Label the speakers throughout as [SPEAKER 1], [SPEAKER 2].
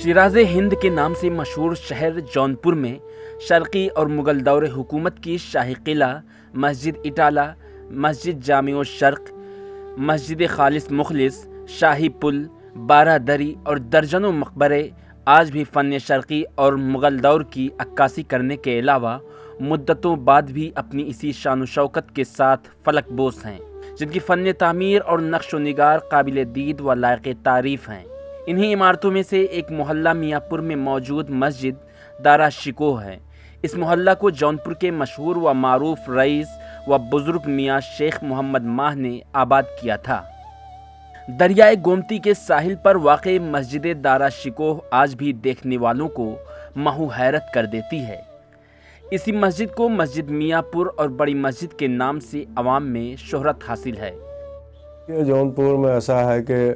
[SPEAKER 1] شیراز ہند کے نام سے مشہور شہر جونپور میں شرقی اور مغل دور حکومت کی شاہی قلعہ، مسجد اٹالہ، مسجد جامع الشرق، مسجد خالص مخلص، شاہی پل، بارہ دری اور درجنوں مقبرے آج بھی فن شرقی اور مغل دور کی عکاسی کرنے کے علاوہ مدتوں بعد بھی اپنی اسی شان و شوکت کے ساتھ فلک بوس ہیں، جن کی فن تعمیر اور نقش و نگار قابل دید و لائق تعریف ہیں۔ انہی عمارتوں میں سے ایک محلہ میاں پور میں موجود مسجد دارا شکوہ ہے۔ اس محلہ کو جونپور کے مشہور و معروف رئیس و بزرگ میاں شیخ محمد ماہ نے آباد کیا تھا۔ دریائے گومتی کے ساحل پر واقع مسجد دارا شکوہ آج بھی دیکھنے والوں کو محو حیرت کر دیتی ہے۔ اسی مسجد کو مسجد میاں پور اور بڑی مسجد کے نام سے عوام میں شہرت حاصل ہے۔
[SPEAKER 2] جونپور میں ایسا ہے کہ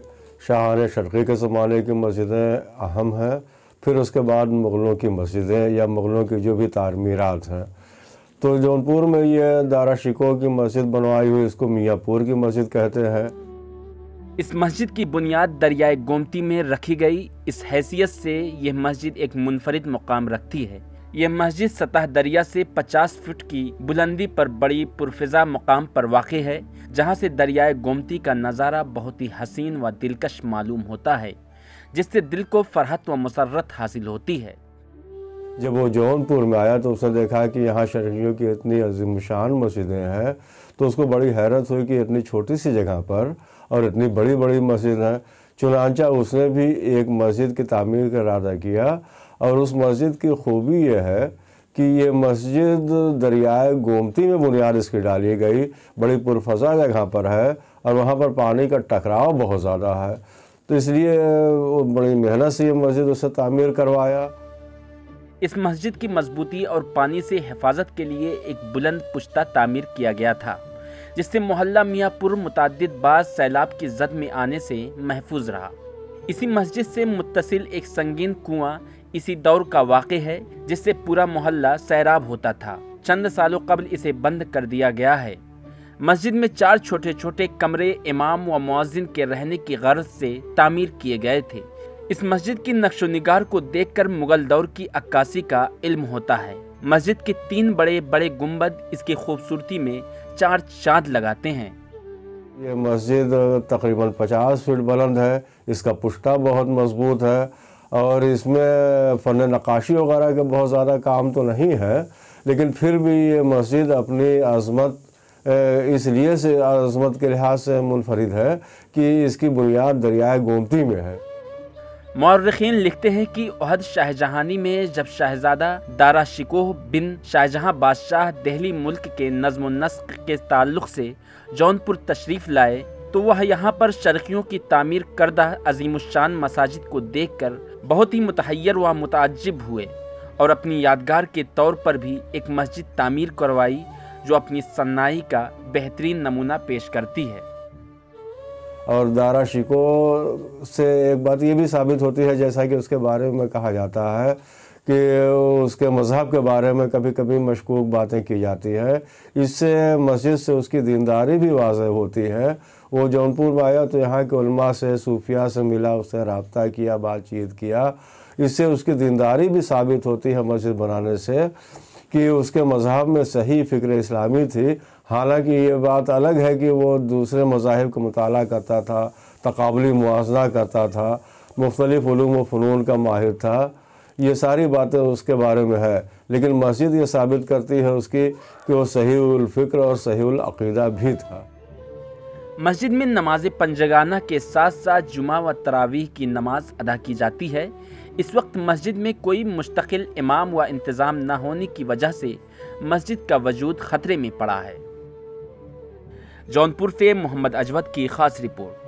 [SPEAKER 2] شاہان شرقی کے زمانے کی مسجدیں اہم ہیں، پھر اس کے بعد مغلوں کی مسجدیں یا مغلوں کی جو بھی تعمیرات ہیں۔ تو جونپور میں یہ دارا شکوہ کی مسجد بنوائی ہوئی، اس کو میاں پور کی مسجد کہتے ہیں۔
[SPEAKER 1] اس مسجد کی بنیاد دریائے گومتی میں رکھی گئی، اس حیثیت سے یہ مسجد ایک منفرد مقام رکھتی ہے۔ یہ مسجد سطح دریا سے 50 فٹ کی بلندی پر بڑی پرفضا مقام پر واقع ہے، جہاں سے دریائے گومتی کا نظارہ بہت ہی حسین و دلکش معلوم ہوتا ہے، جس سے دل کو فرحت و مسرت حاصل ہوتی ہے۔
[SPEAKER 2] جب وہ جونپور میں آیا تو اس نے دیکھا کہ یہاں شرقیوں کی اتنی عظیم شان مسجدیں ہیں، تو اس کو بڑی حیرت ہوئی کہ اتنی چھوٹی سی جگہ پر اور اتنی بڑی بڑی مسجد ہیں۔ چنانچہ اس نے بھی ایک مسجد کی تعمیر کا ارادہ کیا، اور اس مسجد کی خوبی یہ ہے کہ یہ مسجد دریائے گومتی میں بنیاد اس کی ڈالی گئی، بڑی پرفضا جگہ پر ہے اور وہاں پر پانی کا ٹکراؤ بہت زیادہ ہے، تو اس لیے وہ بڑی محنت سے یہ مسجد اسے تعمیر کروایا۔
[SPEAKER 1] اس مسجد کی مضبوطی اور پانی سے حفاظت کے لیے ایک بلند پشتہ تعمیر کیا گیا تھا، جس سے محلہ میاں پور متعدد بار سیلاب کی زد میں آنے سے محفوظ رہا۔ اسی مسجد سے متصل ایک سنگین کنواں اسی دور کا واقع ہے، جس سے پورا محلہ سیراب ہوتا تھا۔ چند سالوں قبل اسے بند کر دیا گیا ہے۔ مسجد میں 4 چھوٹے چھوٹے کمرے امام و مؤذن کے رہنے کی غرض سے تعمیر کیے گئے تھے۔ اس مسجد کی نقش و نگار کو دیکھ کر مغل دور کی عکاسی کا علم ہوتا ہے۔ مسجد کے 3 بڑے بڑے گنبد اس کی خوبصورتی میں 4 چاند لگاتے ہیں۔
[SPEAKER 2] یہ مسجد تقریباً 50 فٹ بلند ہے، اس کا پشتہ بہت مضبوط ہے، اور اس میں فن نقاشی وغیرہ کا بہت زیادہ کام تو نہیں ہے، لیکن پھر بھی یہ مسجد اپنی عظمت اس لیے سے عظمت کے لحاظ سے منفرد ہے کہ اس کی بنیاد دریائے گومتی میں ہے۔
[SPEAKER 1] مورخین لکھتے ہیں کہ عہد شاہ جہانی میں جب شہزادہ دارا شکوہ بن شاہجہاں بادشاہ دہلی ملک کے نظم و نسق کے تعلق سے جونپور تشریف لائے، تو وہ یہاں پر شرقیوں کی تعمیر کردہ عظیم الشان مساجد کو دیکھ کر بہت ہی متحیر و متعجب ہوئے، اور اپنی یادگار کے طور پر بھی ایک مسجد تعمیر کروائی جو اپنی صناعی کا بہترین نمونہ پیش کرتی ہے۔
[SPEAKER 2] اور دارا شکوہ سے ایک بات یہ بھی ثابت ہوتی ہے، جیسا کہ اس کے بارے میں کہا جاتا ہے کہ اس کے مذہب کے بارے میں کبھی کبھی مشکوک باتیں کی جاتی ہے، اس سے مسجد سے اس کی دینداری بھی واضح ہوتی ہے۔ وہ جونپور میں آیا تو یہاں کے علماء سے، صوفیاء سے ملا، اس سے رابطہ کیا، بات چیت کیا، اس سے اس کی دینداری بھی ثابت ہوتی ہے مسجد بنانے سے، کہ اس کے مذہب میں صحیح فکر اسلامی تھی۔ حالانکہ یہ بات الگ ہے کہ وہ دوسرے مذاہب کا مطالعہ کرتا تھا، تقابلی موازنہ کرتا تھا، مختلف علوم و فنون کا ماہر تھا، یہ ساری باتیں اس کے بارے میں ہے، لیکن مسجد یہ ثابت کرتی ہے اس کی کہ وہ صحیح الفکر اور صحیح العقیدہ بھی تھا۔
[SPEAKER 1] مسجد میں نماز پنجگانہ کے ساتھ ساتھ جمعہ و تراویح کی نماز ادا کی جاتی ہے۔ اس وقت مسجد میں کوئی مستقل امام و انتظام نہ ہونے کی وجہ سے مسجد کا وجود خطرے میں پڑا ہے۔ جونپور سے محمد اجود کی خاص رپورٹ۔